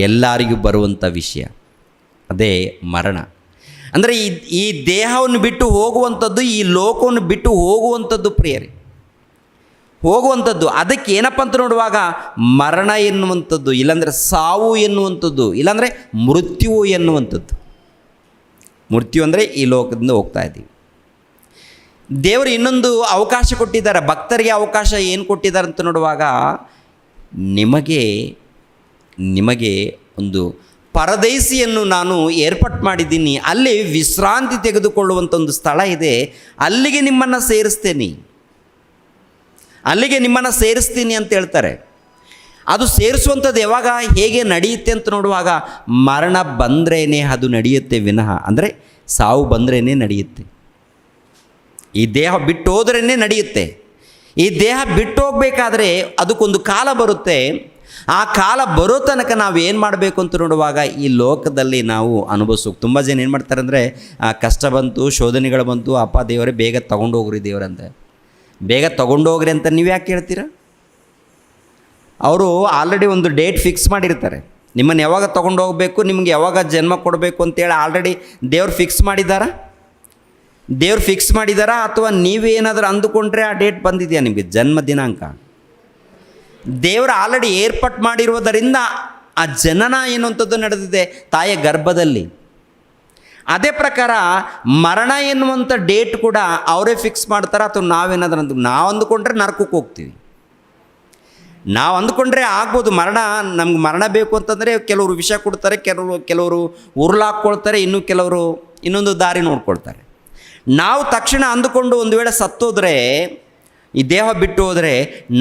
ಎಲ್ಲರಿಗೂ ಬರುವಂಥ ವಿಷಯ, ಅದೇ ಮರಣ. ಅಂದರೆ ಈ ದೇಹವನ್ನು ಬಿಟ್ಟು ಹೋಗುವಂಥದ್ದು, ಈ ಲೋಕವನ್ನು ಬಿಟ್ಟು ಹೋಗುವಂಥದ್ದು ಪ್ರಿಯರೇ, ಹೋಗುವಂಥದ್ದು. ಅದಕ್ಕೆ ಏನಪ್ಪ ಅಂತ ನೋಡುವಾಗ ಮರಣ ಎನ್ನುವಂಥದ್ದು, ಇಲ್ಲಾಂದರೆ ಸಾವು ಎನ್ನುವಂಥದ್ದು, ಇಲ್ಲಾಂದರೆ ಮೃತ್ಯು ಎನ್ನುವಂಥದ್ದು. ಮೃತ್ಯು ಅಂದರೆ ಈ ಲೋಕದಿಂದ ಹೋಗ್ತಾ ಇದ್ದೀವಿ. ದೇವರು ಇನ್ನೊಂದು ಅವಕಾಶ ಕೊಟ್ಟಿದ್ದಾರೆ, ಭಕ್ತರಿಗೆ ಅವಕಾಶ ಏನು ಕೊಟ್ಟಿದ್ದಾರೆ ಅಂತ ನೋಡುವಾಗ, ನಿಮಗೆ ಒಂದು ಪರದೇಶಿಯನ್ನು ನಾನು ಏರ್ಪಾಟ್ ಮಾಡಿದ್ದೀನಿ, ಅಲ್ಲಿ ವಿಶ್ರಾಂತಿ ತೆಗೆದುಕೊಳ್ಳುವಂಥ ಒಂದು ಸ್ಥಳ ಇದೆ, ಅಲ್ಲಿಗೆ ನಿಮ್ಮನ್ನು ಸೇರಿಸ್ತೀನಿ ಅಂತ ಹೇಳ್ತಾರೆ. ಅದು ಸೇರಿಸುವಂಥದ್ದು ಯಾವಾಗ, ಹೇಗೆ ನಡೆಯುತ್ತೆ ಅಂತ ನೋಡುವಾಗ, ಮರಣ ಬಂದ್ರೇ ಅದು ನಡೆಯುತ್ತೆ ವಿನಃ, ಅಂದರೆ ಸಾವು ಬಂದ್ರೇ ನಡೆಯುತ್ತೆ. ಈ ದೇಹ ಬಿಟ್ಟು ಹೋದ್ರೇ ನಡೆಯುತ್ತೆ. ಈ ದೇಹ ಬಿಟ್ಟು ಹೋಗಬೇಕಾದ್ರೆ ಅದಕ್ಕೊಂದು ಕಾಲ ಬರುತ್ತೆ. ಆ ಕಾಲ ಬರೋ ತನಕ ನಾವು ಏನು ಮಾಡಬೇಕು ಅಂತ ನೋಡುವಾಗ, ಈ ಲೋಕದಲ್ಲಿ ನಾವು ಅನುಭವಿಸೋಕೆ ತುಂಬ ಜನ ಏನು ಮಾಡ್ತಾರೆ ಅಂದರೆ, ಕಷ್ಟ ಬಂತು, ಶೋಧನೆಗಳು ಬಂತು, ಅಪ್ಪ ದೇವರೇ ಬೇಗ ತೊಗೊಂಡೋಗ್ರಿ ದೇವರಂತೆ, ಬೇಗ ತೊಗೊಂಡೋಗ್ರಿ ಅಂತ ನೀವು ಯಾಕೆ ಹೇಳ್ತೀರಾ? ಅವರು ಆಲ್ರೆಡಿ ಒಂದು ಡೇಟ್ ಫಿಕ್ಸ್ ಮಾಡಿರ್ತಾರೆ, ನಿಮ್ಮನ್ನು ಯಾವಾಗ ತೊಗೊಂಡೋಗ್ಬೇಕು, ನಿಮಗೆ ಯಾವಾಗ ಜನ್ಮ ಕೊಡಬೇಕು ಅಂತೇಳಿ ಆಲ್ರೆಡಿ ದೇವ್ರು ಫಿಕ್ಸ್ ಮಾಡಿದ್ದಾರಾ ಅಥವಾ ನೀವೇನಾದರೂ ಅಂದುಕೊಂಡ್ರೆ ಆ ಡೇಟ್ ಬಂದಿದೆಯಾ ನಿಮಗೆ ಜನ್ಮ ದಿನಾಂಕ? ದೇವರು ಆಲ್ರೆಡಿ ಏರ್ಪಾಟ್ ಮಾಡಿರುವುದರಿಂದ ಆ ಜನನ ಎನ್ನುವಂಥದ್ದು ನಡೆದಿದೆ ತಾಯಿಯ ಗರ್ಭದಲ್ಲಿ. ಅದೇ ಪ್ರಕಾರ ಮರಣ ಎನ್ನುವಂಥ ಡೇಟ್ ಕೂಡ ಅವರೇ ಫಿಕ್ಸ್ ಮಾಡ್ತಾರೆ, ಅಥವಾ ನಾವೇನಾದರೂ ನಾವು ಅಂದುಕೊಂಡ್ರೆ ನರಕಕ್ಕೆ ಹೋಗ್ತೀವಿ. ನಾವು ಅಂದುಕೊಂಡ್ರೆ ಆಗ್ಬೋದು, ನಮ್ಗೆ ಮರಣ ಬೇಕು ಅಂತಂದರೆ ಕೆಲವರು ವಿಷ ಕೊಡ್ತಾರೆ, ಕೆಲವರು ಉರುಳಾಕ್ಕೊಳ್ತಾರೆ, ಇನ್ನು ಕೆಲವರು ಇನ್ನೊಂದು ದಾರಿ ನೋಡ್ಕೊಳ್ತಾರೆ. ನಾವು ತಕ್ಷಣ ಅಂದುಕೊಂಡು ಒಂದು ವೇಳೆ ಸತ್ತೋದ್ರೆ, ಈ ದೇಹ ಬಿಟ್ಟು ಹೋದರೆ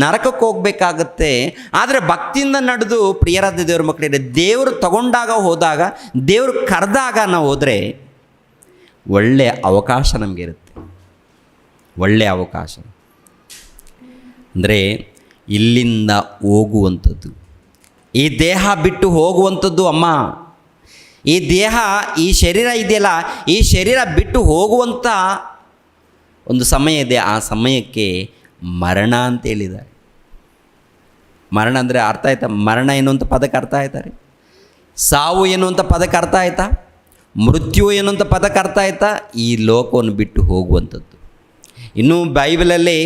ನರಕಕ್ಕೆ ಹೋಗಬೇಕಾಗತ್ತೆ. ಆದರೆ ಭಕ್ತಿಯಿಂದ ನಡೆದು ಪ್ರಿಯರಾದ ದೇವ್ರ ಮಕ್ಕಳಿದೆ, ದೇವರು ಹೋದಾಗ ದೇವರು ಕರೆದಾಗ ನಾವು ಹೋದರೆ ಒಳ್ಳೆಯ ಅವಕಾಶ ನಮಗಿರುತ್ತೆ. ಒಳ್ಳೆಯ ಅವಕಾಶ ಅಂದರೆ ಇಲ್ಲಿಂದ ಹೋಗುವಂಥದ್ದು, ಈ ದೇಹ ಬಿಟ್ಟು ಹೋಗುವಂಥದ್ದು. ಅಮ್ಮ, ಈ ದೇಹ, ಈ ಶರೀರ ಇದೆಯಲ್ಲ, ಈ ಶರೀರ ಬಿಟ್ಟು ಹೋಗುವಂಥ ಒಂದು ಸಮಯ ಇದೆ. ಆ ಸಮಯಕ್ಕೆ ಮರಣ ಅಂತ ಹೇಳಿದ್ದಾರೆ. ಮರಣ ಅಂದರೆ ಅರ್ಥ ಆಯ್ತಾ? ಮರಣ ಎನ್ನುವಂಥ ಪದಕ್ಕೆ ಅರ್ಥ ಆಯ್ತಾರೆ, ಸಾವು ಎನ್ನುವಂಥ ಪದಕ್ಕೆ ಅರ್ಥ ಆಯ್ತಾ, ಮೃತ್ಯು ಎನ್ನುವಂಥ ಪದಕ್ಕೆ ಅರ್ಥ ಆಯ್ತಾ? ಈ ಲೋಕವನ್ನು ಬಿಟ್ಟು ಹೋಗುವಂಥದ್ದು. ಇನ್ನೂ ಬೈಬಲಲ್ಲಿ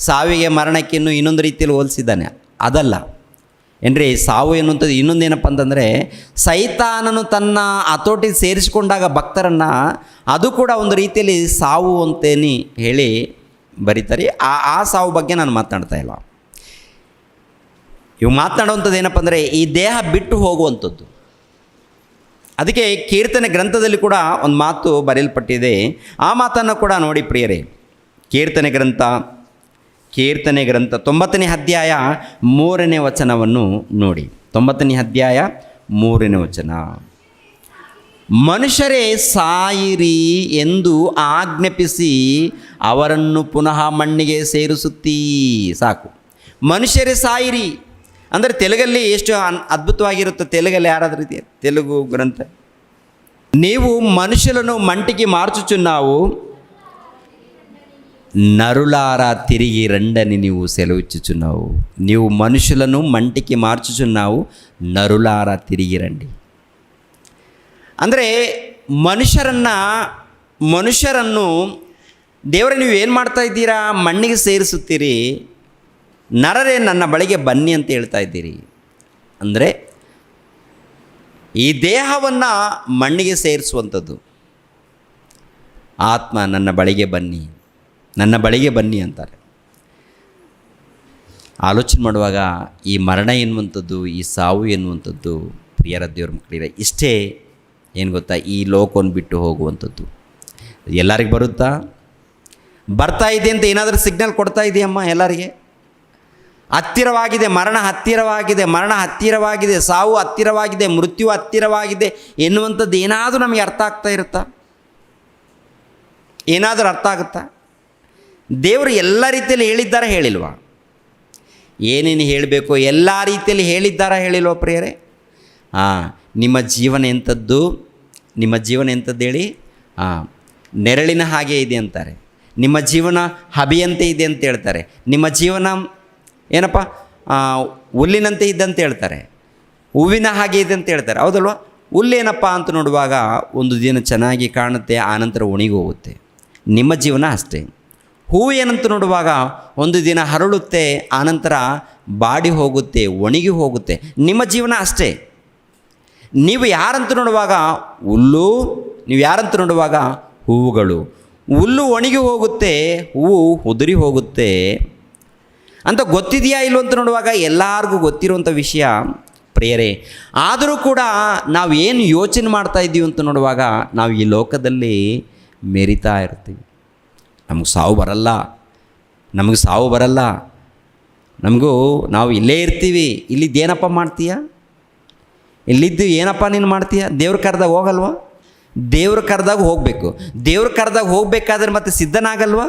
ಸಾವಿಗೆ ಮರಣಕ್ಕೆ ಇನ್ನೊಂದು ರೀತಿಯಲ್ಲಿ ಹೋಲಿಸಿದ್ದಾನೆ, ಅದಲ್ಲ ಏನ್ರಿ. ಸಾವು ಎನ್ನುವಂಥದ್ದು ಇನ್ನೊಂದೇನಪ್ಪ ಅಂತಂದರೆ, ಸೈತಾನನು ತನ್ನ ಹತೋಟಿಗೆ ಸೇರಿಸಿಕೊಂಡಾಗ ಭಕ್ತರನ್ನು, ಅದು ಕೂಡ ಒಂದು ರೀತಿಯಲ್ಲಿ ಸಾವು ಅಂತೇನಿ ಹೇಳಿ ಬರೀತಾರೆ. ಆ ಸಾವು ಬಗ್ಗೆ ನಾನು ಮಾತನಾಡ್ತಾ ಇಲ್ಲ. ಇವು ಮಾತನಾಡುವಂಥದ್ದು ಏನಪ್ಪ ಅಂದರೆ, ಈ ದೇಹ ಬಿಟ್ಟು ಹೋಗುವಂಥದ್ದು. ಅದಕ್ಕೆ ಕೀರ್ತನೆ ಗ್ರಂಥದಲ್ಲಿ ಕೂಡ ಒಂದು ಮಾತು ಬರೆಯಲ್ಪಟ್ಟಿದೆ. ಆ ಮಾತನ್ನು ಕೂಡ ನೋಡಿ ಪ್ರಿಯರೇ. ಕೀರ್ತನೆ ಗ್ರಂಥ 90ನೇ ಅಧ್ಯಾಯ 3ನೇ ವಚನವನ್ನು ನೋಡಿ. 90ನೇ ಅಧ್ಯಾಯ 3ನೇ ವಚನ. ಮನುಷ್ಯರೇ ಸಾಯಿರಿ ಎಂದು ಆಜ್ಞಾಪಿಸಿ ಅವರನ್ನು ಪುನಃ ಮಣ್ಣಿಗೆ ಸೇರಿಸುತ್ತೀ. ಸಾಕು. ಮನುಷ್ಯರೇ ಸಾಯಿರಿ ಅಂದರೆ ತೆಲುಗಲ್ಲಿ ಎಷ್ಟು ಅದ್ಭುತವಾಗಿರುತ್ತೆ. ತೆಲುಗಲ್ಲಿ ಯಾರಾದರೂ ಇದೆಯಾ ತೆಲುಗು ಗ್ರಂಥ? ನೀವು ಮನುಷ್ಯರನ್ನು ಮಂಟಿಗೆ మార్చుచున్నావు, నరులారా తిరిగి రండని నీవు సెలవిచ్చుచున్నావు. నీవు మనుషులను మంటికి మార్చుచున్నావు, నరులారా తిరిగి రండి. ಅಂದರೆ ಮನುಷ್ಯರನ್ನು ದೇವರೇ ನೀವು ಏನು ಮಾಡ್ತಾ ಇದ್ದೀರಾ? ಮಣ್ಣಿಗೆ ಸೇರಿಸುತ್ತೀರಿ. ನರರೇ ನನ್ನ ಬಳಿಗೆ ಬನ್ನಿ ಅಂತ ಹೇಳ್ತಾ ಇದ್ದೀರಿ. ಅಂದರೆ ಈ ದೇಹವನ್ನು ಮಣ್ಣಿಗೆ ಸೇರಿಸುವಂಥದ್ದು. ಆತ್ಮ ನನ್ನ ಬಳಿಗೆ ಬನ್ನಿ, ನನ್ನ ಬಳಿಗೆ ಬನ್ನಿ ಅಂತಾರೆ. ಆಲೋಚನೆ ಮಾಡುವಾಗ ಈ ಮರಣ ಎನ್ನುವಂಥದ್ದು, ಈ ಸಾವು ಎನ್ನುವಂಥದ್ದು ಪ್ರಿಯರ ದೇವ್ರ ಮಕ್ಕಳಿಗೆ ಇಷ್ಟೇ. ಏನು ಗೊತ್ತಾ? ಈ ಲೋಕವನ್ನು ಬಿಟ್ಟು ಹೋಗುವಂಥದ್ದು ಎಲ್ಲರಿಗೆ ಬರುತ್ತಾ? ಬರ್ತಾ ಇದೆ ಅಂತ ಏನಾದರೂ ಸಿಗ್ನಲ್ ಕೊಡ್ತಾ ಇದೆಯಮ್ಮ ಎಲ್ಲರಿಗೆ? ಹತ್ತಿರವಾಗಿದೆ, ಮರಣ ಹತ್ತಿರವಾಗಿದೆ, ಸಾವು ಹತ್ತಿರವಾಗಿದೆ, ಮೃತ್ಯು ಹತ್ತಿರವಾಗಿದೆ ಎನ್ನುವಂಥದ್ದು ಏನಾದರೂ ನಮಗೆ ಅರ್ಥ ಆಗ್ತಾ ಇರುತ್ತಾ? ಏನಾದರೂ ಅರ್ಥ ಆಗುತ್ತಾ? ದೇವರು ಎಲ್ಲ ರೀತಿಯಲ್ಲಿ ಹೇಳಿದ್ದಾರಾ ಹೇಳಿಲ್ವಾ? ಏನೇನು ಹೇಳಬೇಕು ಎಲ್ಲ ರೀತಿಯಲ್ಲಿ ಹೇಳಿದ್ದಾರಾ ಹೇಳಿಲ್ವ ಪ್ರಿಯರೇ? ನಿಮ್ಮ ಜೀವನ ಎಂಥದ್ದು ಹೇಳಿ? ನೆರಳಿನ ಹಾಗೆ ಇದೆ ಅಂತಾರೆ. ನಿಮ್ಮ ಜೀವನ ಹಬಿಯಂತೆ ಇದೆ ಅಂತ ಹೇಳ್ತಾರೆ. ನಿಮ್ಮ ಜೀವನ ಏನಪ್ಪ ಹುಲ್ಲಿನಂತೆ ಇದ್ದಂತ ಹೇಳ್ತಾರೆ. ಹೂವಿನ ಹಾಗೆ ಇದೆ ಅಂತ ಹೇಳ್ತಾರೆ, ಹೌದಲ್ವ? ಹುಲ್ಲೇನಪ್ಪ ಅಂತ ನೋಡುವಾಗ ಒಂದು ದಿನ ಚೆನ್ನಾಗಿ ಕಾಣುತ್ತೆ, ಆನಂತರ ಒಣಗಿ ಹೋಗುತ್ತೆ. ನಿಮ್ಮ ಜೀವನ ಅಷ್ಟೇ. ಹೂವು ಏನಂತ ನೋಡುವಾಗ ಒಂದು ದಿನ ಹರಳುತ್ತೆ, ಆನಂತರ ಬಾಡಿ ಹೋಗುತ್ತೆ, ಒಣಗಿ ಹೋಗುತ್ತೆ. ನಿಮ್ಮ ಜೀವನ ಅಷ್ಟೇ. ನೀವು ಯಾರಂತ ನೋಡುವಾಗ ಹುಲ್ಲು, ನೀವು ಯಾರಂತ ನೋಡುವಾಗ ಹೂವುಗಳು. ಹುಲ್ಲು ಒಣಗಿ ಹೋಗುತ್ತೆ, ಹೂವು ಉದುರಿ ಹೋಗುತ್ತೆ ಅಂತ ಗೊತ್ತಿದೆಯಾ ಇಲ್ಲೋ ಅಂತ ನೋಡುವಾಗ ಎಲ್ಲರಿಗೂ ಗೊತ್ತಿರುವಂಥ ವಿಷಯ ಪ್ರಿಯರೇ. ಆದರೂ ಕೂಡ ನಾವು ಏನು ಯೋಚನೆ ಮಾಡ್ತಾ ಇದ್ದೀವಿ ಅಂತ ನೋಡುವಾಗ ನಾವು ಈ ಲೋಕದಲ್ಲಿ ಮೆರಿತಾ ಇರ್ತೀವಿ. ನಮಗೆ ಸಾವು ಬರಲ್ಲ, ನಮಗೂ ನಾವು ಇಲ್ಲೇ ಇರ್ತೀವಿ. ಇಲ್ಲಿದ್ದೇನಪ್ಪ ಮಾಡ್ತೀಯ? ಇಲ್ಲಿದ್ದು ಏನಪ್ಪ ನೀನು ಮಾಡ್ತೀಯ? ದೇವ್ರ ಕರೆದಾಗ ಹೋಗಲ್ವ? ದೇವ್ರ ಕರೆದಾಗ ಹೋಗಬೇಕು. ದೇವ್ರ ಕರೆದಾಗ ಹೋಗಬೇಕಾದ್ರೆ ಮತ್ತೆ ಸಿದ್ಧನಾಗಲ್ವ?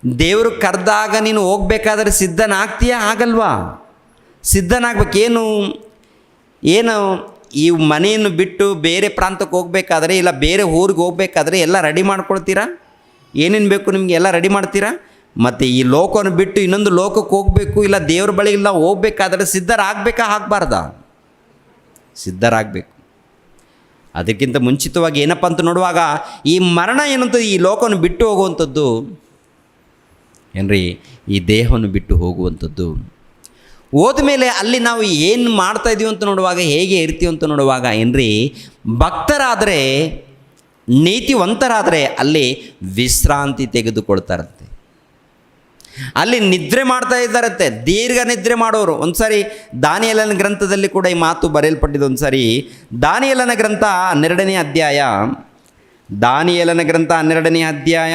ದೇವ್ರ ಕರೆದಾಗ ನೀನು ಹೋಗ್ಬೇಕಾದ್ರೆ ಸಿದ್ಧನಾಗ್ತೀಯಾ? ಆಗಲ್ವಾ? ಸಿದ್ಧನಾಗ್ಬೇಕು. ಏನು ಈ ಮನೆಯನ್ನು ಬಿಟ್ಟು ಬೇರೆ ಪ್ರಾಂತಕ್ಕೆ ಹೋಗಬೇಕಾದ್ರೆ, ಇಲ್ಲ ಬೇರೆ ಊರಿಗೆ ಹೋಗಬೇಕಾದ್ರೆ ಎಲ್ಲ ರೆಡಿ ಮಾಡ್ಕೊಳ್ತೀರಾ? ಏನೇನು ಬೇಕು ನಿಮಗೆ ಎಲ್ಲ ರೆಡಿ ಮಾಡ್ತೀರಾ? ಮತ್ತು ಈ ಲೋಕವನ್ನು ಬಿಟ್ಟು ಇನ್ನೊಂದು ಲೋಕಕ್ಕೆ ಹೋಗಬೇಕು, ಇಲ್ಲ ದೇವ್ರ ಬಳಿಗೆಲ್ಲ ಹೋಗಬೇಕಾದ್ರೆ ಸಿದ್ಧರಾಗಬೇಕಾ ಆಗಬಾರ್ದಾ? ಸಿದ್ಧರಾಗಬೇಕು. ಅದಕ್ಕಿಂತ ಮುಂಚಿತವಾಗಿ ಏನಪ್ಪ ಅಂತ ನೋಡುವಾಗ ಈ ಮರಣ ಏನಂತ ಈ ಲೋಕವನ್ನು ಬಿಟ್ಟು ಹೋಗುವಂಥದ್ದು ಏನ್ರಿ, ಈ ದೇಹವನ್ನು ಬಿಟ್ಟು ಹೋಗುವಂಥದ್ದು. ಹೋದ ಮೇಲೆ ಅಲ್ಲಿ ನಾವು ಏನು ಮಾಡ್ತಾಯಿದ್ದೀವಿ ಅಂತ ನೋಡುವಾಗ, ಹೇಗೆ ಇರ್ತೀವಿ ಅಂತ ನೋಡುವಾಗ ಏನ್ರಿ, ಭಕ್ತರಾದರೆ, ನೀತಿವಂತರಾದರೆ ಅಲ್ಲಿ ವಿಶ್ರಾಂತಿ ತೆಗೆದುಕೊಳ್ತಾರಂತೆ. ಅಲ್ಲಿ ನಿದ್ರೆ ಮಾಡ್ತಾ ಇದ್ದಾರಂತೆ, ದೀರ್ಘ ನಿದ್ರೆ ಮಾಡೋರು. ಒಂದು ಸಾರಿ ದಾನಿಯೇಲನ ಗ್ರಂಥದಲ್ಲಿ ಕೂಡ ಈ ಮಾತು ಬರೆಯಲ್ಪಟ್ಟಿದ್ದು. ಒಂದು ಸಾರಿ ದಾನಿಯೇಲನ ಗ್ರಂಥ 12ನೇ ಅಧ್ಯಾಯ, ದಾನಿಯೇಲನ ಗ್ರಂಥ 12ನೇ ಅಧ್ಯಾಯ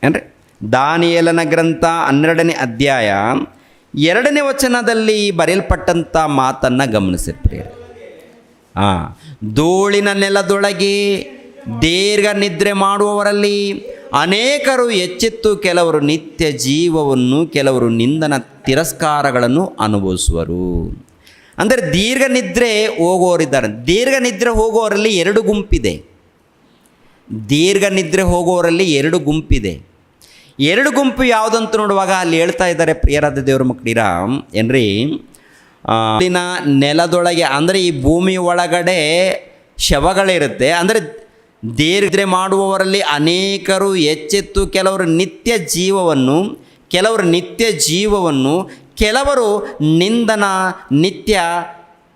ಏನ್ರಿ, ದಾನಿಯೇಲನ ಗ್ರಂಥ 12ನೇ ಅಧ್ಯಾಯ 2ನೇ ವಚನದಲ್ಲಿ ಬರೆಯಲ್ಪಟ್ಟಂಥ ಮಾತನ್ನು ಗಮನಿಸಿರ್ತೀರಿ. ಧೂಳಿನ ನೆಲದೊಳಗೆ ದೀರ್ಘ ನಿದ್ರೆ ಮಾಡುವವರಲ್ಲಿ ಅನೇಕರು ಎಚ್ಚೆತ್ತು ಕೆಲವರು ನಿತ್ಯ ಜೀವವನ್ನು, ಕೆಲವರು ನಿಂದನ ತಿರಸ್ಕಾರಗಳನ್ನು ಅನುಭವಿಸುವರು. ಅಂದರೆ ದೀರ್ಘ ನಿದ್ರೆ ಹೋಗುವವರಿದ್ದಾರೆ. ದೀರ್ಘ ನಿದ್ರೆ ಹೋಗುವವರಲ್ಲಿ 2 ಗುಂಪಿದೆ. ದೀರ್ಘ ನಿದ್ರೆ ಹೋಗುವವರಲ್ಲಿ 2 ಗುಂಪಿದೆ. 2 ಗುಂಪು ಯಾವುದಂತ ನೋಡುವಾಗ ಅಲ್ಲಿ ಹೇಳ್ತಾ ಇದ್ದಾರೆ, ಪ್ರಿಯರಾದ ದೇವರ ಮಕ್ಕಳಿರ ಏನ್ರಿ, ನೆಲದೊಳಗೆ ಅಂದರೆ ಈ ಭೂಮಿ ಒಳಗಡೆ ಶವಗಳಿರುತ್ತೆ. ಅಂದರೆ ದೀರ್ಘ ಮಾಡುವವರಲ್ಲಿ ಅನೇಕರು ಎಚ್ಚೆತ್ತು ಕೆಲವರು ನಿತ್ಯ ಜೀವವನ್ನು, ಕೆಲವರು ನಿಂದನ ನಿತ್ಯ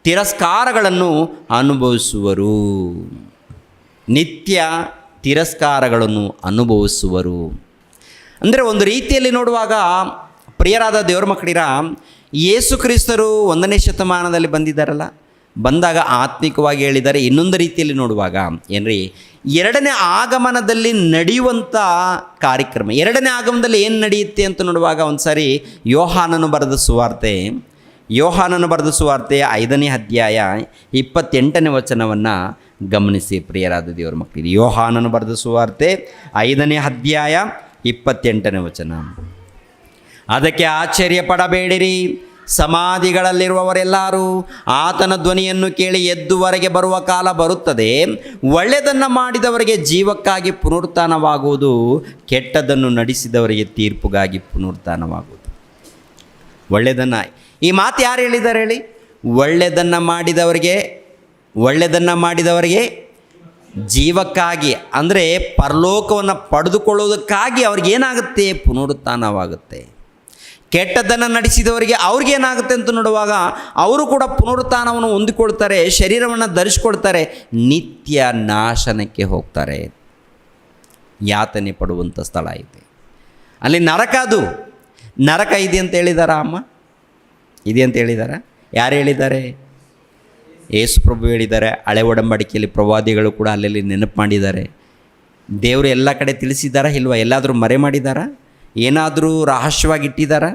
ತಿರಸ್ಕಾರಗಳನ್ನು ಅನುಭವಿಸುವರು. ನಿತ್ಯ ತಿರಸ್ಕಾರಗಳನ್ನು ಅನುಭವಿಸುವರು. ಅಂದರೆ ಒಂದು ರೀತಿಯಲ್ಲಿ ನೋಡುವಾಗ ಪ್ರಿಯರಾದ ದೇವರ ಮಕ್ಕಳಿರ, ಯೇಸು ಕ್ರಿಸ್ತರು 1ನೇ ಶತಮಾನದಲ್ಲಿ ಬಂದಿದ್ದಾರಲ್ಲ, ಬಂದಾಗ ಆತ್ಮಿಕವಾಗಿ ಹೇಳಿದ್ದಾರೆ. ಇನ್ನೊಂದು ರೀತಿಯಲ್ಲಿ ನೋಡುವಾಗ ಏನ್ರಿ, 2ನೇ ಆಗಮನದಲ್ಲಿ ನಡೆಯುವಂಥ ಕಾರ್ಯಕ್ರಮ. 2ನೇ ಆಗಮನದಲ್ಲಿ ಏನು ನಡೆಯುತ್ತೆ ಅಂತ ನೋಡುವಾಗ ಒಂದು ಸಾರಿ ಯೋಹಾನನು ಬರೆದ ಸುವಾರ್ತೆ 5ನೇ ಅಧ್ಯಾಯ 28ನೇ ವಚನವನ್ನು ಗಮನಿಸಿ ಪ್ರಿಯರಾದ ದೇವರ ಮಕ್ಕಳಿಗೆ. ಯೋಹಾನನು ಬರೆದ ಸುವಾರ್ತೆ 5ನೇ ಅಧ್ಯಾಯ 28ನೇ ವಚನ. ಅದಕ್ಕೆ ಆಶ್ಚರ್ಯ ಪಡಬೇಡಿರಿ, ಸಮಾಧಿಗಳಲ್ಲಿರುವವರೆಲ್ಲರೂ ಆತನ ಧ್ವನಿಯನ್ನು ಕೇಳಿ ಎದ್ದು ಹೊರಗೆ ಬರುವ ಕಾಲ ಬರುತ್ತದೆ. ಒಳ್ಳೆಯದನ್ನು ಮಾಡಿದವರಿಗೆ ಜೀವಕ್ಕಾಗಿ ಪುನರುತ್ಥಾನವಾಗುವುದು, ಕೆಟ್ಟದ್ದನ್ನು ನಡೆಸಿದವರಿಗೆ ತೀರ್ಪುಗಾಗಿ ಪುನರುತ್ಥಾನವಾಗುವುದು. ಒಳ್ಳೆಯದನ್ನು, ಈ ಮಾತು ಯಾರು ಹೇಳಿದ್ದಾರೆ ಹೇಳಿ? ಒಳ್ಳೆಯದನ್ನು ಮಾಡಿದವರಿಗೆ ಜೀವಕ್ಕಾಗಿ, ಅಂದರೆ ಪರಲೋಕವನ್ನು ಪಡೆದುಕೊಳ್ಳೋದಕ್ಕಾಗಿ ಅವ್ರಿಗೇನಾಗುತ್ತೆ? ಪುನರುತ್ಥಾನವಾಗುತ್ತೆ. ಕೆಟ್ಟದ್ದನ್ನು ನಡೆಸಿದವರಿಗೆ ಅವ್ರಿಗೇನಾಗುತ್ತೆ ಅಂತ ನೋಡುವಾಗ ಅವರು ಕೂಡ ಪುನರುತ್ಥಾನವನ್ನು ಹೊಂದಿಕೊಳ್ತಾರೆ, ಶರೀರವನ್ನು ಧರಿಸ್ಕೊಳ್ತಾರೆ, ನಿತ್ಯ ನಾಶನಕ್ಕೆ ಹೋಗ್ತಾರೆ. ಯಾತನೆ ಪಡುವಂಥ ಸ್ಥಳ ಇದೆ ಅಲ್ಲಿ. ನರಕ ಇದೆ ಅಂತ ಹೇಳಿದಾರ ಅಮ್ಮ? ಇದೆ ಅಂತ ಹೇಳಿದಾರ? ಯಾರು ಹೇಳಿದ್ದಾರೆ? ಯೇಸು ಪ್ರಭು ಹೇಳಿದ್ದಾರೆ. ಹಳೆ ಒಡಂಬಡಿಕೆಯಲ್ಲಿ ಪ್ರವಾದಿಗಳು ಕೂಡ ಅಲ್ಲೆಲ್ಲಿ ನೆನಪು ಮಾಡಿದ್ದಾರೆ. ದೇವರು ಎಲ್ಲ ಕಡೆ ತಿಳಿಸಿದ್ದಾರಾ ಇಲ್ವಾ? ಎಲ್ಲಾದರೂ ಮರೆ ಮಾಡಿದ್ದಾರಾ? ಏನಾದರೂ ರಹಸ್ಯವಾಗಿ ಇಟ್ಟಿದ್ದಾರಾ?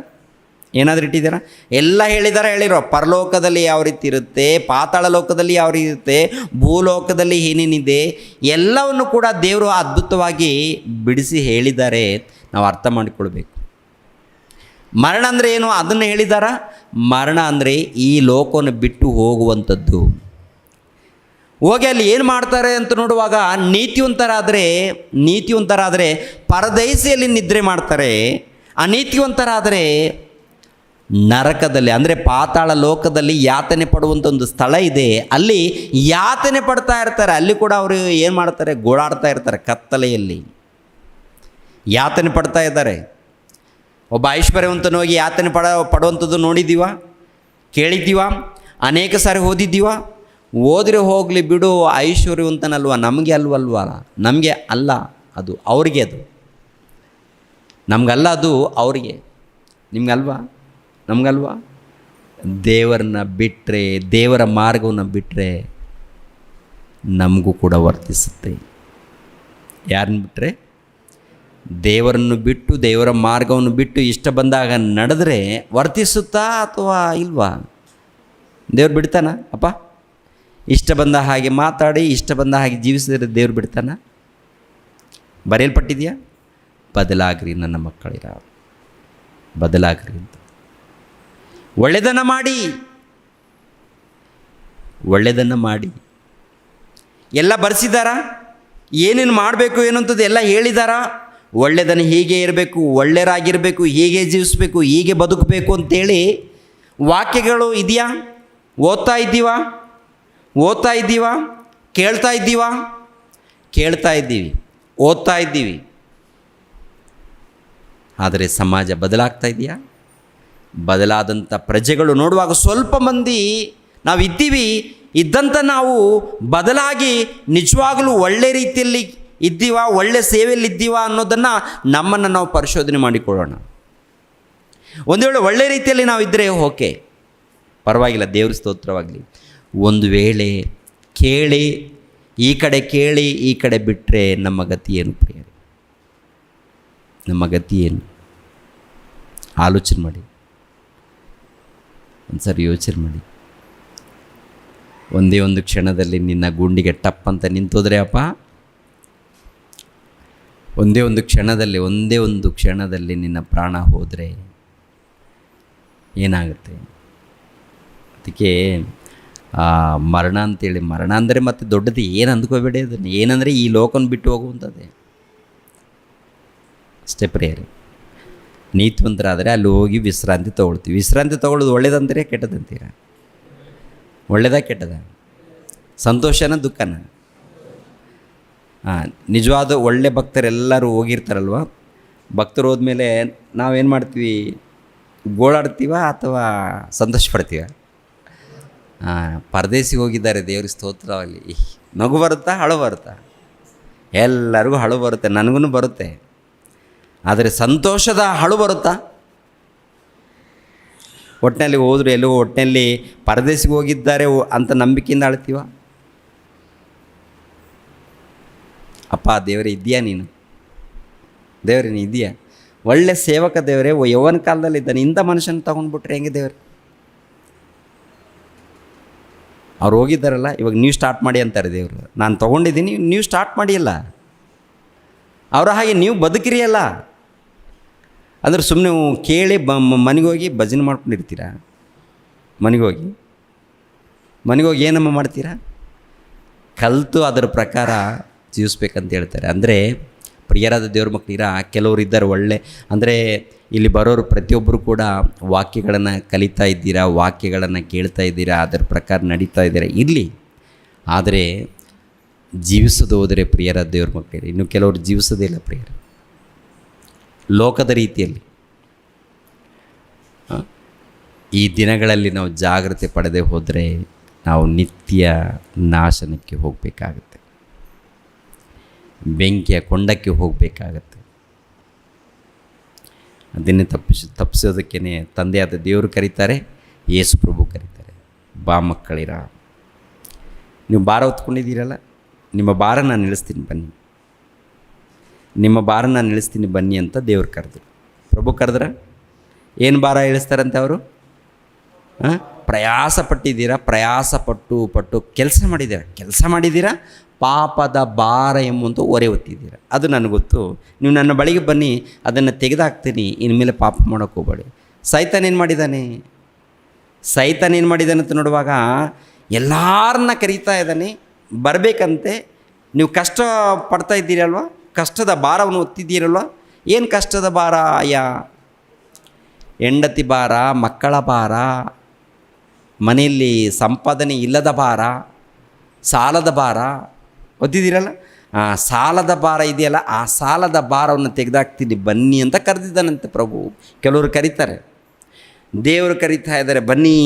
ಎಲ್ಲ ಹೇಳಿರೋ ಪರಲೋಕದಲ್ಲಿ ಯಾವ ರೀತಿ ಇರುತ್ತೆ, ಪಾತಾಳ ಲೋಕದಲ್ಲಿ ಯಾವ ರೀತಿ ಇರುತ್ತೆ, ಭೂಲೋಕದಲ್ಲಿ ಏನೇನಿದೆ ಎಲ್ಲವನ್ನು ಕೂಡ ದೇವರು ಅದ್ಭುತವಾಗಿ ಬಿಡಿಸಿ ಹೇಳಿದ್ದಾರೆ. ನಾವು ಅರ್ಥ ಮಾಡಿಕೊಳ್ಬೇಕು. ಮರಣ ಅಂದರೆ ಏನು ಅದನ್ನು ಹೇಳಿದಾರ? ಮರಣ ಅಂದರೆ ಈ ಲೋಕವನ್ನು ಬಿಟ್ಟು ಹೋಗುವಂಥದ್ದು. ಹೋಗಿ ಅಲ್ಲಿ ಏನು ಮಾಡ್ತಾರೆ ಅಂತ ನೋಡುವಾಗ ನೀತಿವಂತರಾದರೆ ಪರದೈಸಿಯಲ್ಲಿ ನಿದ್ರೆ ಮಾಡ್ತಾರೆ. ಅನೀತಿವಂತರಾದರೆ ನರಕದಲ್ಲಿ ಅಂದರೆ ಪಾತಾಳ ಲೋಕದಲ್ಲಿ ಯಾತನೆ ಪಡುವಂಥ ಒಂದು ಸ್ಥಳ ಇದೆ. ಅಲ್ಲಿ ಯಾತನೆ ಪಡ್ತಾ ಇರ್ತಾರೆ. ಅಲ್ಲಿ ಕೂಡ ಅವರು ಏನು ಮಾಡ್ತಾರೆ, ಗೋಳಾಡ್ತಾ ಇರ್ತಾರೆ ಕತ್ತಲೆಯಲ್ಲಿ, ಯಾತನೆ ಪಡ್ತಾ ಇದ್ದಾರೆ. ಒಬ್ಬ ಐಶ್ವರ್ಯವಂತನ ಹೋಗಿ ಯಾತನೆ ಪಡುವಂಥದ್ದು ನೋಡಿದ್ದೀವ, ಕೇಳಿದ್ದೀವ, ಅನೇಕ ಸಾರಿ ಓದಿದ್ದೀವ. ಓದ್ರೆ ಹೋಗಲಿ ಬಿಡು, ಐಶ್ವರ್ಯವಂತನಲ್ವ, ನಮಗೆ ಅಲ್ವಲ್ವ, ನಮಗೆ ಅಲ್ಲ, ಅದು ಅವ್ರಿಗೆ, ಅದು ನಮಗಲ್ಲ, ಅದು ಅವರಿಗೆ. ನಿಮಗಲ್ವಾ, ನಮಗಲ್ವಾ? ದೇವರನ್ನ ಬಿಟ್ಟರೆ, ದೇವರ ಮಾರ್ಗವನ್ನು ಬಿಟ್ಟರೆ ನಮಗೂ ಕೂಡ ವರ್ತಿಸುತ್ತೆ. ಯಾರನ್ನ ಬಿಟ್ಟರೆ? ದೇವರನ್ನು ಬಿಟ್ಟು, ದೇವರ ಮಾರ್ಗವನ್ನು ಬಿಟ್ಟು ಇಷ್ಟ ಬಂದಾಗ ನಡೆದ್ರೆ ವರ್ತಿಸುತ್ತಾ ಅಥವಾ ಇಲ್ವಾ? ದೇವ್ರು ಬಿಡ್ತಾನ? ಅಪ್ಪ, ಇಷ್ಟ ಬಂದ ಹಾಗೆ ಮಾತಾಡಿ, ಇಷ್ಟ ಬಂದ ಹಾಗೆ ಜೀವಿಸಿದರೆ ದೇವ್ರು ಬಿಡ್ತಾನ? ಬರೆಯಲ್ಪಟ್ಟಿದೆಯಾ? ಬದಲಾಗ್ರಿ ನನ್ನ ಮಕ್ಕಳಿರ, ಬದಲಾಗ್ರಿ ಅಂತ. ಒಳ್ಳೆಯದನ್ನು ಮಾಡಿ, ಒಳ್ಳೆಯದನ್ನು ಮಾಡಿ. ಎಲ್ಲ ಬರೆಸಿದಾರಾ? ಏನೇನು ಮಾಡಬೇಕು ಏನಂತದ್ದು ಎಲ್ಲ ಹೇಳಿದಾರಾ? ಒಳ್ಳೆಯದನ್ನು ಹೀಗೆ ಇರಬೇಕು, ಒಳ್ಳೆಯರಾಗಿರಬೇಕು, ಹೀಗೆ ಜೀವಿಸಬೇಕು, ಹೀಗೆ ಬದುಕಬೇಕು ಅಂತೇಳಿ ವಾಕ್ಯಗಳು ಇದೆಯಾ? ಓದ್ತಾ ಇದ್ದೀವಾ? ಕೇಳ್ತಾ ಇದ್ದೀವಾ? ಕೇಳ್ತಾ ಇದ್ದೀವಿ, ಓದ್ತಾ ಇದ್ದೀವಿ. ಆದರೆ ಸಮಾಜ ಬದಲಾಗ್ತಾ ಇದೆಯಾ? ಬದಲಾದಂಥ ಪ್ರಜೆಗಳು ನೋಡುವಾಗ ಸ್ವಲ್ಪ ಮಂದಿ ನಾವು ಇದ್ದಂಥ ನಾವು ಬದಲಾಗಿ ನಿಜವಾಗಲೂ ಒಳ್ಳೆ ರೀತಿಯಲ್ಲಿ ಇದ್ದೀವ, ಒಳ್ಳೆ ಸೇವೆಯಲ್ಲಿ ಇದ್ದೀವ ಅನ್ನೋದನ್ನು ನಮ್ಮನ್ನು ನಾವು ಪರಿಶೋಧನೆ ಮಾಡಿಕೊಳ್ಳೋಣ. ಒಂದು ವೇಳೆ ಒಳ್ಳೆ ರೀತಿಯಲ್ಲಿ ನಾವು ಇದ್ದರೆ ಓಕೆ, ಪರವಾಗಿಲ್ಲ, ದೇವ್ರ ಸ್ತೋತ್ರವಾಗಲಿ. ಒಂದು ವೇಳೆ ಕೇಳಿ ಈ ಕಡೆ ಕೇಳಿ ಈ ಕಡೆ ಬಿಟ್ಟರೆ ನಮ್ಮ ಗತಿ ಏನು ಪ್ರಿಯರೇ? ನಮ್ಮ ಗತಿ ಏನು? ಆಲೋಚನೆ ಮಾಡಿ, ಒಂದು ಸರಿ ಯೋಚನೆ ಮಾಡಿ. ಒಂದೇ ಒಂದು ಕ್ಷಣದಲ್ಲಿ ನಿನ್ನ ಗುಂಡಿಗೆ ಟಪ್ ಅಂತ ನಿಂತೋದ್ರೆ ಅಪ್ಪ, ಒಂದೇ ಒಂದು ಕ್ಷಣದಲ್ಲಿ ನಿನ್ನ ಪ್ರಾಣ ಹೋದರೆ ಏನಾಗುತ್ತೆ? ಅದಕ್ಕೆ ಮರಣ ಅಂತೇಳಿ, ಮರಣ ಅಂದರೆ ಮತ್ತೆ ದೊಡ್ಡದು ಏನು ಅಂದ್ಕೋಬೇಡಿ. ಅದನ್ನು ಏನಂದರೆ ಈ ಲೋಕನ ಬಿಟ್ಟು ಹೋಗುವಂಥದ್ದೇ ಅಷ್ಟೇ ಪ್ರೇಯರ್. ನೀತಿವಂತರಾದರೆ ಅಲ್ಲಿ ಹೋಗಿ ವಿಶ್ರಾಂತಿ ತೊಗೊಳ್ತೀವಿ. ವಿಶ್ರಾಂತಿ ತೊಗೊಳ್ಳೋದು ಒಳ್ಳೇದಂತೀರ ಕೆಟ್ಟದಂತೀರ? ಒಳ್ಳೇದ ಕೆಟ್ಟದ? ಸಂತೋಷನ ದುಃಖನ? ನಿಜವಾದ ಒಳ್ಳೆ ಭಕ್ತರೆಲ್ಲರೂ ಹೋಗಿರ್ತಾರಲ್ವ, ಭಕ್ತರು ಹೋದ್ಮೇಲೆ ನಾವೇನು ಮಾಡ್ತೀವಿ? ಗೋಳಾಡ್ತೀವ ಅಥವಾ ಸಂತೋಷ ಪಡ್ತೀವ? ಪರದೇಸಿಗೆ ಹೋಗಿದ್ದಾರೆ, ದೇವ್ರ ಸ್ತೋತ್ರವಾಗಿ. ನಗು ಬರುತ್ತಾ, ಅಳು ಬರುತ್ತಾ? ಎಲ್ಲರಿಗೂ ಅಳು ಬರುತ್ತೆ, ನನಗೂ ಬರುತ್ತೆ. ಆದರೆ ಸಂತೋಷದ ಅಳು ಬರುತ್ತಾ? ಒಟ್ಟಿನಲ್ಲಿ ಹೋದ್ರು ಎಲ್ಲೋ ಒಟ್ಟಿನಲ್ಲಿ ಪರದೇಶಿಗೆ ಹೋಗಿದ್ದಾರೆ ಅಂತ ನಂಬಿಕೆಯಿಂದ ಅಳ್ತೀವ? ಅಪ್ಪ ದೇವರೇ ಇದೆಯಾ ನೀನು? ದೇವರೇ ನೀ ಇದೆಯಾ? ಒಳ್ಳೆ ಸೇವಕ ದೇವರೇ, ಯೌವನ ಕಾಲದಲ್ಲಿ ಇದ್ದಾನೆ, ಇಂಥ ಮನುಷ್ಯನ ತೊಗೊಂಡ್ಬಿಟ್ರೆ ಹೆಂಗೆ ದೇವರು? ಅವ್ರು ಹೋಗಿದ್ದಾರಲ್ಲ, ಇವಾಗ ನೀವು ಸ್ಟಾರ್ಟ್ ಮಾಡಿ ಅಂತಾರೆ ದೇವರು. ನಾನು ತೊಗೊಂಡಿದ್ದೀನಿ, ನೀವು ಸ್ಟಾರ್ಟ್ ಮಾಡಿಯಲ್ಲ. ಅವರ ಹಾಗೆ ನೀವು ಬದುಕಿರಿಯಲ್ಲ. ಅಂದ್ರೆ ಸುಮ್ಮನೆ ಕೇಳಿ ಮನೆಗೆ ಹೋಗಿ ಭಜನೆ ಮಾಡ್ಕೊಂಡಿರ್ತೀರಾ? ಮನೆಗೆ ಹೋಗಿ ಏನಮ್ಮ ಮಾಡ್ತೀರಾ? ಕಲಿತು ಅದರ ಪ್ರಕಾರ ಜೀವಿಸ್ಬೇಕಂತ ಹೇಳ್ತಾರೆ. ಅಂದರೆ ಪ್ರಿಯರಾದ ದೇವ್ರ ಮಕ್ಕಳಿರ ಕೆಲವರು ಇದ್ದಾರೆ ಒಳ್ಳೆ, ಅಂದರೆ ಇಲ್ಲಿ ಬರೋರು ಪ್ರತಿಯೊಬ್ಬರು ಕೂಡ ವಾಕ್ಯಗಳನ್ನು ಕಲಿತಾ ಇದ್ದೀರಾ, ವಾಕ್ಯಗಳನ್ನು ಕೇಳ್ತಾ ಇದ್ದೀರಾ, ಅದರ ಪ್ರಕಾರ ನಡೀತಾ ಇದ್ದೀರಾ, ಇರಲಿ. ಆದರೆ ಜೀವಿಸೋದು ಹೋದರೆ ಪ್ರಿಯರಾದ ದೇವ್ರ ಮಕ್ಕಳಿರ, ಇನ್ನು ಕೆಲವರು ಜೀವಿಸೋದೇ ಇಲ್ಲ ಪ್ರಿಯರ, ಲೋಕದ ರೀತಿಯಲ್ಲಿ. ಈ ದಿನಗಳಲ್ಲಿ ನಾವು ಜಾಗ್ರತೆ ಪಡೆದೇ ಹೋದರೆ ನಾವು ನಿತ್ಯ ನಾಶನಕ್ಕೆ ಹೋಗಬೇಕಾಗತ್ತೆ, ಬೆಂಕಿಯ ಕೊಂಡಕ್ಕೆ ಹೋಗಬೇಕಾಗತ್ತೆ. ಅದನ್ನೇ ತಪ್ಪಿಸೋದಕ್ಕೇ ತಂದೆಯಾದ ದೇವರು ಕರೀತಾರೆ, ಯೇಸು ಪ್ರಭು ಕರೀತಾರೆ, ಬಾ ಮಕ್ಕಳಿರ. ನೀವು ಭಾರ ಹೊತ್ಕೊಂಡಿದ್ದೀರಲ್ಲ, ನಿಮ್ಮ ಭಾರ ನಾನು ಇಳಿಸ್ತೀನಿ ಬನ್ನಿ, ನಿಮ್ಮ ಭಾರ ನಾನು ಇಳಿಸ್ತೀನಿ ಬನ್ನಿ ಅಂತ ದೇವ್ರು ಕರೆದ್ರು. ಪ್ರಭು ಕರೆದ್ರ ಏನು ಭಾರ ಇಳಿಸ್ತಾರಂತೆ ಅವರು? ಪ್ರಯಾಸ ಪಟ್ಟು ಕೆಲಸ ಮಾಡಿದ್ದೀರಾ, ಪಾಪದ ಭಾರ ಎಂಬಂತ ಹೊರೆ ಹೊತ್ತಿದ್ದೀರ. ಅದು ನನಗೆ ಗೊತ್ತು. ನೀವು ನನ್ನ ಬಳಿಗೆ ಬನ್ನಿ, ಅದನ್ನು ತೆಗೆದಾಕ್ತೀನಿ, ಇನ್ಮೇಲೆ ಪಾಪ ಮಾಡೋಕ್ಕೆ ಹೋಗಬೇಡಿ. ಸೈತಾನ್ ಏನು ಮಾಡಿದ್ದಾನೆ ಅಂತ ನೋಡುವಾಗ ಎಲ್ಲರನ್ನ ಕರೀತಾ ಇದ್ದಾನೆ, ಬರಬೇಕಂತೆ. ನೀವು ಕಷ್ಟ ಪಡ್ತಾ ಇದ್ದೀರಲ್ವ, ಕಷ್ಟದ ಭಾರವನ್ನು ಹೊತ್ತಿದ್ದೀರಲ್ವ. ಏನು ಕಷ್ಟದ ಭಾರ? ಹೆಂಡತಿ ಭಾರ, ಮಕ್ಕಳ ಭಾರ, ಮನೆಯಲ್ಲಿ ಸಂಪಾದನೆ ಇಲ್ಲದ ಭಾರ, ಸಾಲದ ಭಾರ, ಓದಿದ್ದೀರಲ್ಲ, ಸಾಲದ ಭಾರ ಇದೆಯಲ್ಲ, ಆ ಸಾಲದ ಭಾರವನ್ನು ತೆಗೆದಾಕ್ತೀನಿ ಬನ್ನಿ ಅಂತ ಕರೆದಿದ್ದಾನಂತೆ ಪ್ರಭು. ಕೆಲವರು ಕರೀತಾರೆ, ದೇವರು ಕರೀತಾ ಇದ್ದಾರೆ, ಬನ್ನಿ.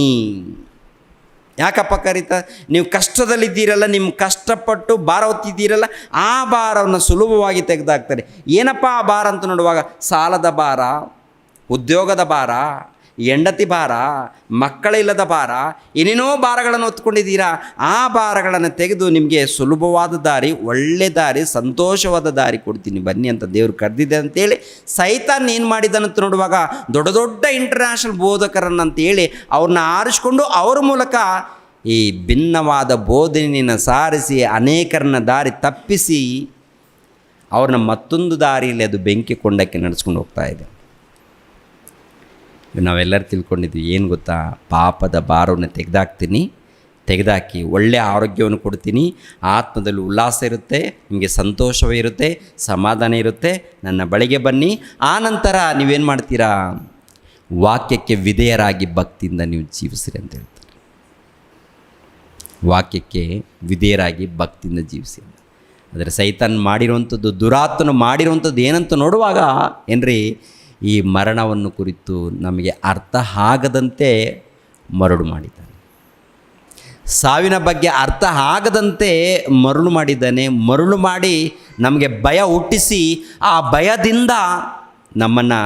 ಯಾಕಪ್ಪ ಕರೀತಾ? ನೀವು ಕಷ್ಟದಲ್ಲಿದ್ದೀರಲ್ಲ, ನಿಮ್ಮ ಕಷ್ಟಪಟ್ಟು ಭಾರ ಹೊತ್ತಿದ್ದೀರಲ್ಲ, ಆ ಭಾರವನ್ನು ಸುಲಭವಾಗಿ ತೆಗೆದಾಕ್ತಾರೆ. ಏನಪ್ಪ ಆ ಭಾರ ಅಂತ ನೋಡುವಾಗ, ಸಾಲದ ಭಾರ, ಉದ್ಯೋಗದ ಭಾರ, ಹೆಂಡತಿ ಭಾರ, ಮಕ್ಕಳಿಲ್ಲದ ಭಾರ, ಏನೇನೋ ಭಾರಗಳನ್ನು ಹೊತ್ಕೊಂಡಿದ್ದೀರಾ. ಆ ಭಾರಗಳನ್ನು ತೆಗೆದು ನಿಮಗೆ ಸುಲಭವಾದ ದಾರಿ, ಒಳ್ಳೆ ದಾರಿ, ಸಂತೋಷವಾದ ದಾರಿ ಕೊಡ್ತೀನಿ ಬನ್ನಿ ಅಂತ ದೇವರು ಕರೆದಿದೆ ಅಂತೇಳಿ ಸೈತಾನ್ ಏನು ಮಾಡಿದ್ದಾನಂತ ನೋಡುವಾಗ, ದೊಡ್ಡ ದೊಡ್ಡ ಇಂಟರ್ನ್ಯಾಷನಲ್ ಬೋಧಕರನ್ನಂತೇಳಿ ಅವ್ರನ್ನ ಆರಿಸ್ಕೊಂಡು ಅವ್ರ ಮೂಲಕ ಈ ಭಿನ್ನವಾದ ಬೋಧನೆಯನ್ನು ಸಾರಿಸಿ ಅನೇಕರನ್ನ ದಾರಿ ತಪ್ಪಿಸಿ ಅವ್ರನ್ನ ಮತ್ತೊಂದು ದಾರಿಯಲ್ಲಿ ಅದು ಬೆಂಕಿ ಕೊಂಡಕ್ಕೆ ನಡೆಸ್ಕೊಂಡು ಹೋಗ್ತಾ ಇದೆ. ನಾವೆಲ್ಲರೂ ತಿಳ್ಕೊಂಡಿದ್ವಿ, ಏನು ಗೊತ್ತಾ? ಪಾಪದ ಭಾರವನ್ನು ತೆಗೆದಾಕಿ ಒಳ್ಳೆಯ ಆರೋಗ್ಯವನ್ನು ಕೊಡ್ತೀನಿ, ಆತ್ಮದಲ್ಲಿ ಉಲ್ಲಾಸ ಇರುತ್ತೆ, ನಿಮಗೆ ಸಂತೋಷವೇ ಇರುತ್ತೆ, ಸಮಾಧಾನ ಇರುತ್ತೆ, ನನ್ನ ಬಳಿಗೆ ಬನ್ನಿ. ಆ ನಂತರ ನೀವೇನು ಮಾಡ್ತೀರಾ? ವಾಕ್ಯಕ್ಕೆ ವಿಧೇಯರಾಗಿ ಭಕ್ತಿಯಿಂದ ನೀವು ಜೀವಿಸಿರಿ ಅಂತ ಹೇಳ್ತಾರೆ. ವಾಕ್ಯಕ್ಕೆ ವಿಧೇಯರಾಗಿ ಭಕ್ತಿಯಿಂದ ಜೀವಿಸಿ. ಆದರೆ ಸೈತಾನ್ ಮಾಡಿರುವಂಥದ್ದು, ದುರಾತ್ಮನು ಮಾಡಿರುವಂಥದ್ದು ಏನಂತ ನೋಡುವಾಗ ಏನ್ರಿ, ಈ ಮರಣವನ್ನು ಕುರಿತು ನಮಗೆ ಅರ್ಥ ಆಗದಂತೆ ಮರಳು ಮಾಡಿದ್ದಾನೆ. ಸಾವಿನ ಬಗ್ಗೆ ಅರ್ಥ ಆಗದಂತೆ ಮರಳು ಮಾಡಿದ್ದಾನೆ. ಮರಳು ಮಾಡಿ ನಮಗೆ ಭಯ ಹುಟ್ಟಿಸಿ, ಆ ಭಯದಿಂದ ನಮ್ಮನ್ನು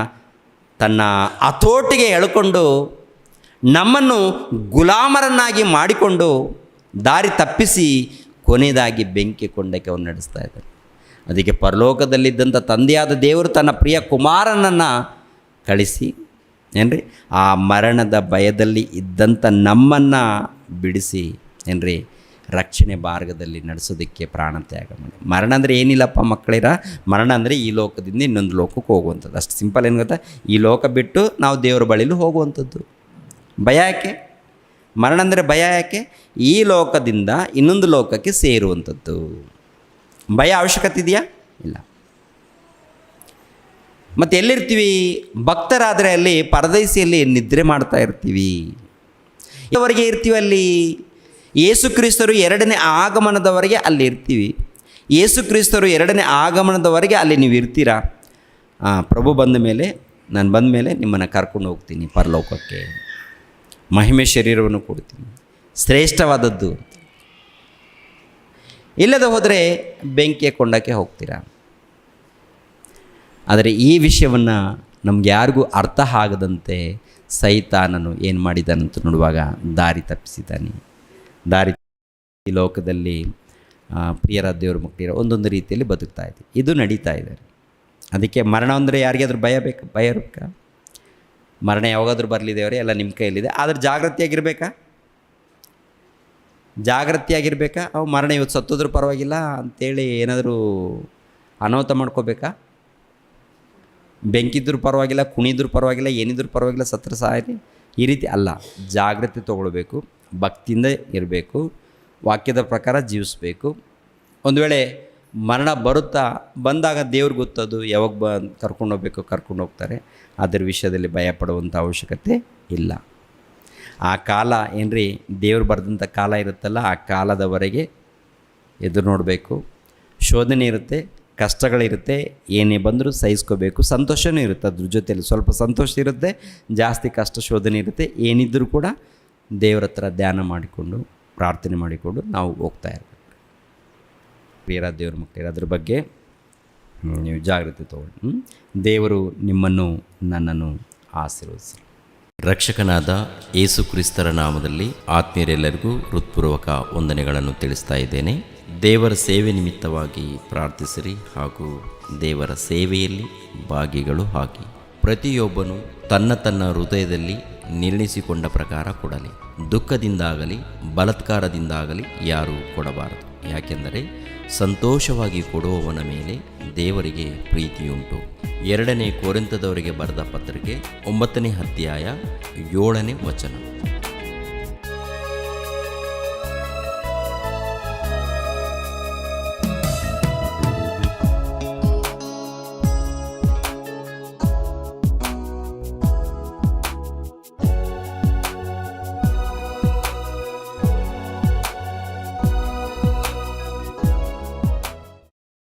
ತನ್ನ ಹತೋಟಿಗೆ ಎಳ್ಕೊಂಡು ನಮ್ಮನ್ನು ಗುಲಾಮರನ್ನಾಗಿ ಮಾಡಿಕೊಂಡು ದಾರಿ ತಪ್ಪಿಸಿ ಕೊನೆಯದಾಗಿ ಬೆಂಕಿ ಕೊಂಡಕ್ಕೆ ಅವನು ನಡೆಸ್ತಾ ಇದ್ದಾನೆ. ಅದಕ್ಕೆ ಪರಲೋಕದಲ್ಲಿದ್ದಂಥ ತಂದೆಯಾದ ದೇವರು ತನ್ನ ಪ್ರಿಯ ಕುಮಾರನನ್ನು ಕಳಿಸಿ ಏನ್ರಿ ಆ ಮರಣದ ಭಯದಲ್ಲಿ ಇದ್ದಂಥ ನಮ್ಮನ್ನು ಬಿಡಿಸಿ ಏನ್ರಿ ರಕ್ಷಣೆ ಮಾರ್ಗದಲ್ಲಿ ನಡೆಸೋದಕ್ಕೆ ಪ್ರಾಣತ್ಯಾಗ ಮಾಡಿ. ಮರಣ ಅಂದರೆ ಏನಿಲ್ಲಪ್ಪ ಮಕ್ಕಳಿರ, ಮರಣ ಅಂದರೆ ಈ ಲೋಕದಿಂದ ಇನ್ನೊಂದು ಲೋಕಕ್ಕೆ ಹೋಗುವಂಥದ್ದು. ಅಷ್ಟು ಸಿಂಪಲ್. ಏನು ಗೊತ್ತಾ? ಈ ಲೋಕ ಬಿಟ್ಟು ನಾವು ದೇವರ ಬಳಿಲೂ ಹೋಗುವಂಥದ್ದು. ಭಯ ಯಾಕೆ? ಮರಣ ಅಂದರೆ ಭಯ ಯಾಕೆ? ಈ ಲೋಕದಿಂದ ಇನ್ನೊಂದು ಲೋಕಕ್ಕೆ ಸೇರುವಂಥದ್ದು. ಭಯ ಅವಶ್ಯಕತೆ ಇದೆಯಾ? ಇಲ್ಲ. ಮತ್ತು ಎಲ್ಲಿರ್ತೀವಿ? ಭಕ್ತರಾದರೆ ಅಲ್ಲಿ ಪರದೈಸಿಯಲ್ಲಿ ನಿದ್ರೆ ಮಾಡ್ತಾ ಇರ್ತೀವಿ. ಇವರೆಗೆ ಇರ್ತೀವಿ ಅಲ್ಲಿ. ಯೇಸು ಕ್ರಿಸ್ತರು ಎರಡನೇ ಆಗಮನದವರೆಗೆ ಅಲ್ಲಿ ಇರ್ತೀವಿ. ಯೇಸು ಕ್ರಿಸ್ತರು ಎರಡನೇ ಆಗಮನದವರೆಗೆ ಅಲ್ಲಿ ನೀವು ಇರ್ತೀರಾ. ಪ್ರಭು ಬಂದ ಮೇಲೆ, ನಾನು ಬಂದ ಮೇಲೆ ನಿಮ್ಮನ್ನು ಕರ್ಕೊಂಡು ಹೋಗ್ತೀನಿ ಪರಲೋಕಕ್ಕೆ, ಮಹಿಮೆ ಶರೀರವನ್ನು ಕೊಡ್ತೀನಿ, ಶ್ರೇಷ್ಠವಾದದ್ದು. ಇಲ್ಲದೆ ಹೋದರೆ ಬೆಂಕಿಯ ಕೊಂಡಕ್ಕೆ ಹೋಗ್ತೀರಾ. ಆದರೆ ಈ ವಿಷಯವನ್ನು ನಮ್ಗೆ ಯಾರಿಗೂ ಅರ್ಥ ಆಗದಂತೆ ಸೈತಾನನು ಏನು ಮಾಡಿದ್ದಾನಂತ ನೋಡುವಾಗ ದಾರಿ ತಪ್ಪಿಸಿದ್ದಾನೆ. ಈ ಲೋಕದಲ್ಲಿ ಪ್ರಿಯರ ದೇವರ ಮಕ್ಕಳಿರೋ ಒಂದೊಂದು ರೀತಿಯಲ್ಲಿ ಬದುಕ್ತಾ ಇದೆ. ಇದು ನಡೀತಾ ಇದೆ. ಅದಕ್ಕೆ ಮರಣ ಅಂದರೆ ಯಾರಿಗಾದ್ರೂ ಭಯ ಇರಬೇಕಾ? ಮರಣ ಯಾವಾಗಾದ್ರೂ ಬರಲಿ ದೇವರೇ, ಎಲ್ಲ ನಿಮ್ಮ ಕೈಯಲ್ಲಿದೆ. ಆದರೆ ಜಾಗೃತಿಯಾಗಿರ್ಬೇಕಾ? ಅವು ಮರಣ ಇವತ್ತು ಸತ್ತೋದ್ರೂ ಪರವಾಗಿಲ್ಲ ಅಂತೇಳಿ ಏನಾದರೂ ಅನಾಹುತ ಮಾಡ್ಕೋಬೇಕಾ? ಬೆಂಕಿದ್ರೂ ಪರವಾಗಿಲ್ಲ, ಕುಣಿದ್ರೂ ಪರವಾಗಿಲ್ಲ, ಏನಿದ್ರೂ ಪರವಾಗಿಲ್ಲ, ಸತ್ರ ಸಾಯಲಿ, ಈ ರೀತಿ ಅಲ್ಲ. ಜಾಗೃತಿ ತೊಗೊಳ್ಬೇಕು, ಭಕ್ತಿಯಿಂದ ಇರಬೇಕು, ವಾಕ್ಯದ ಪ್ರಕಾರ ಜೀವಿಸಬೇಕು. ಒಂದು ವೇಳೆ ಮರಣ ಬಂದಾಗ ದೇವ್ರಿಗೆ ಗೊತ್ತದು ಯಾವಾಗ ಕರ್ಕೊಂಡು ಹೋಗ್ತಾರೆ. ಅದರ ವಿಷಯದಲ್ಲಿ ಭಯಪಡುವಂಥ ಅವಶ್ಯಕತೆ ಇಲ್ಲ. ಆ ಕಾಲ ಏನ್ರಿ, ದೇವ್ರು ಬರೆದಂಥ ಕಾಲ ಇರುತ್ತಲ್ಲ, ಆ ಕಾಲದವರೆಗೆ ಎದುರು ನೋಡಬೇಕು. ಶೋಧನೆ ಇರುತ್ತೆ, ಕಷ್ಟಗಳಿರುತ್ತೆ, ಏನೇ ಬಂದರೂ ಸಹಿಸ್ಕೋಬೇಕು. ಸಂತೋಷವೂ ಇರುತ್ತೆ, ಅದ್ರ ಜೊತೆಯಲ್ಲಿ ಸ್ವಲ್ಪ ಸಂತೋಷ ಇರುತ್ತೆ, ಜಾಸ್ತಿ ಕಷ್ಟ ಶೋಧನೆ ಇರುತ್ತೆ. ಏನಿದ್ದರೂ ಕೂಡ ದೇವರ ಹತ್ರ ಧ್ಯಾನ ಮಾಡಿಕೊಂಡು ಪ್ರಾರ್ಥನೆ ಮಾಡಿಕೊಂಡು ನಾವು ಹೋಗ್ತಾ ಇರಬೇಕು. ಪ್ರಿಯರ ದೇವ್ರ ಮಕ್ಕಳು, ಅದ್ರ ಬಗ್ಗೆ ನೀವು ಜಾಗೃತಿ ತಗೊಳ್ಳಿ. ದೇವರು ನಿಮ್ಮನ್ನು ನನ್ನನ್ನು ಆಶೀರ್ವದಿಸಲಿ. ರಕ್ಷಕನಾದ ಯೇಸು ಕ್ರಿಸ್ತರ ನಾಮದಲ್ಲಿ ಆತ್ಮೀಯರೆಲ್ಲರಿಗೂ ಹೃತ್ಪೂರ್ವಕ ವಂದನೆಗಳನ್ನು ತಿಳಿಸ್ತಾ ಇದ್ದೇನೆ. ದೇವರ ಸೇವೆ ನಿಮಿತ್ತವಾಗಿ ಪ್ರಾರ್ಥಿಸಿರಿ ಹಾಗೂ ದೇವರ ಸೇವೆಯಲ್ಲಿ ಭಾಗಿಗಳು ಆಗಿ. ಪ್ರತಿಯೊಬ್ಬನು ತನ್ನ ಹೃದಯದಲ್ಲಿ ನಿರ್ಣಯಿಸಿಕೊಂಡ ಪ್ರಕಾರ ಕೊಡಲಿ. ದುಃಖದಿಂದಾಗಲಿ ಬಲಾತ್ಕಾರದಿಂದಾಗಲಿ ಯಾರೂ ಕೊಡಬಾರದು. ಯಾಕೆಂದರೆ ಸಂತೋಷವಾಗಿ ಕೊಡುವವನ ಮೇಲೆ ದೇವರಿಗೆ ಪ್ರೀತಿಯುಂಟು. 2 ಕೊರಿಂಥದವರಿಗೆ ಬರೆದ ಪತ್ರಿಕೆ 9ನೇ ಅಧ್ಯಾಯ 7ನೇ ವಚನ.